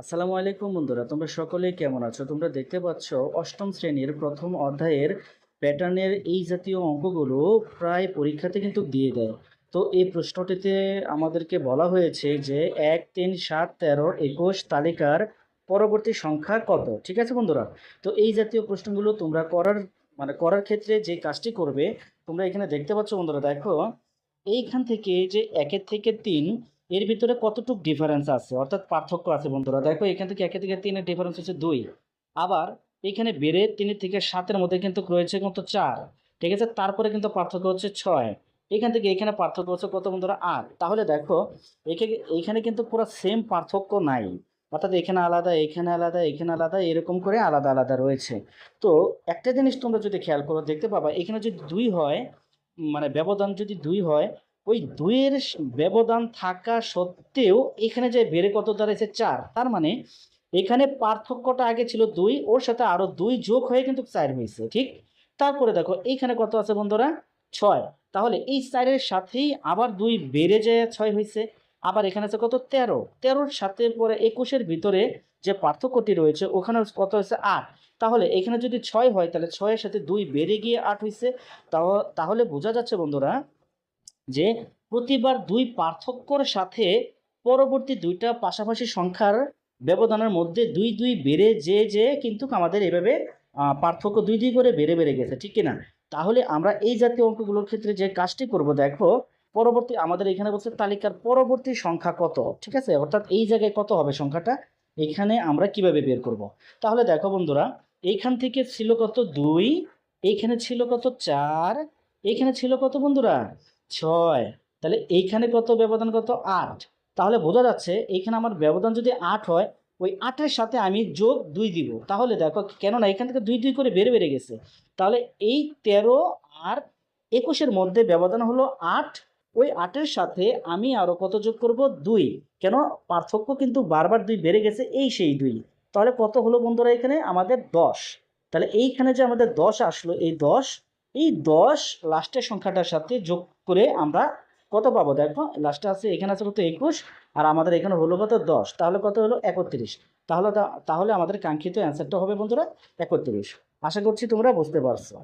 আসসালামু আলাইকুম বন্ধুরা, তোমরা সকলে কেমন আছো? তোমরা দেখতে পাচ্ছ অষ্টম শ্রেণীর প্রথম অধ্যায়ের প্যাটার্নের এই জাতীয় অঙ্কগুলো প্রায় পরীক্ষাতে কিন্তু দিয়ে দেয়। তো এই প্রশ্নটিতে আমাদেরকে বলা হয়েছে যে 1, 3, 7, 13, 21 তালিকার পরবর্তী সংখ্যা কত? ঠিক আছে বন্ধুরা? তো এই জাতীয় প্রশ্নগুলো তোমরা করার ক্ষেত্রে যে কাজটি করবে, তোমরা এখানে দেখতে পাচ্ছ বন্ধুরা, দেখো এইখান থেকে যে 1 থেকে 3 এর ভিতরে কতটুক ডিফারেন্স আছে, অর্থাৎ পার্থক্য আছে বন্ধুরা। দেখো এখান থেকে 1 থেকে 3 এর ডিফারেন্স হচ্ছে 2। আবার এখানে বেড়ে 3 থেকে 7 এর মধ্যে কিন্তু রয়েছে কত 4। ঠিক আছে, তারপরে কিন্তু পার্থক্য হচ্ছে 6। এখান থেকে এখানে পার্থক্য হচ্ছে কত বন্ধুরা 8। তাহলে দেখো এইখানে কিন্তু পুরো সেম পার্থক্য নাই, অর্থাৎ এখানে আলাদা, এখানে আলাদা, এখানে আলাদা, এরকম করে আলাদা আলাদা রয়েছে। তো একটা জিনিস তোমরা যদি খেয়াল করো দেখতে পাবা, এখানে যদি 2 হয়, মানে ব্যবধান যদি 2 হয়, ওই 2 এর ব্যবধান থাকা সত্ত্বেও এখানে যে বেড়ে কত দাঁড়াইছে 4। তার মানে এখানে পার্থক্যটা আগে ছিল 2, ওর সাথে আরো 2 যোগ হয়ে কিন্তু 4 হয়েছে, ঠিক? তারপরে দেখো এইখানে কত আছে বন্ধুরা 6। তাহলে এই 4 এর সাথেই আবার 2 বেড়ে যায় 6 হয়েছে। আবার এখানে আছে কত 13, 13 এর সাথে পরে 21 এর ভিতরে যে পার্থক্যটি রয়েছে ওখানে কত হয়েছে 8। তাহলে এখানে যদি 6 হয় তাহলে 6 এর সাথে 2 বেড়ে গিয়ে 8 হয়েছে। তাহলে বোঝা যাচ্ছে বন্ধুরা যে প্রতিবার 2 পার্থক্যর সাথে পরবর্তী 2টা পাশাপাশি সংখ্যার ব্যবধানের মধ্যে 2 2 বেড়ে যে কিন্তু আমাদের এভাবে পার্থক্য 2 2 করে বেড়ে বেড়ে গেছে, ঠিক কিনা? তাহলে আমরা এই জাতীয় অঙ্কগুলোর ক্ষেত্রে যে কাজটি করব, দেখো পরবর্তী আমাদের এখানে বলছে তালিকার পরবর্তী সংখ্যা কত, ঠিক আছে? অর্থাৎ এই জায়গায় কত হবে সংখ্যাটা, এখানে আমরা কিভাবে বের করব। তাহলে দেখো বন্ধুরা, এইখান থেকে ছিল কত 2, এইখানে ছিল কত 4, এইখানে ছিল কত বন্ধুরা 6। তাহলে এইখানে কত ব্যবধান কত 8। তাহলে বোঝা যাচ্ছে এইখানে আমার ব্যবধান যদি 8 হয়, ওই 8-এর সাথে আমি যোগ 2 দিব। তাহলে দেখো কেননা এখান থেকে 2 2 করে বেড়ে বেড়ে গেছে। তাহলে এই 13 আর 21-এর মধ্যে ব্যবধান হলো 8। ওই 8-এর সাথে আমি আরো কত যোগ করব 2। কেন? পার্থক্য কিন্তু বারবার 2 বেড়ে গেছে, এই সেই 2। তাহলে কত হলো বন্ধুরা এখানে আমাদের 10। তাহলে এইখানে যে আমাদের 10 আসলো, এই 10 লাস্টের সংখ্যাটার সাথে যোগ করে আমরা কত পাবো, দেখো লাস্টে আছে এখানে আছে কত 21, আর আমাদের এখানে হলো কত 10। তাহলে কত হলো 31। তাহলে আমাদের কাঙ্ক্ষিত অ্যান্সারটা হবে বন্ধুরা 31। আশা করছি তোমরা বুঝতে পারছো।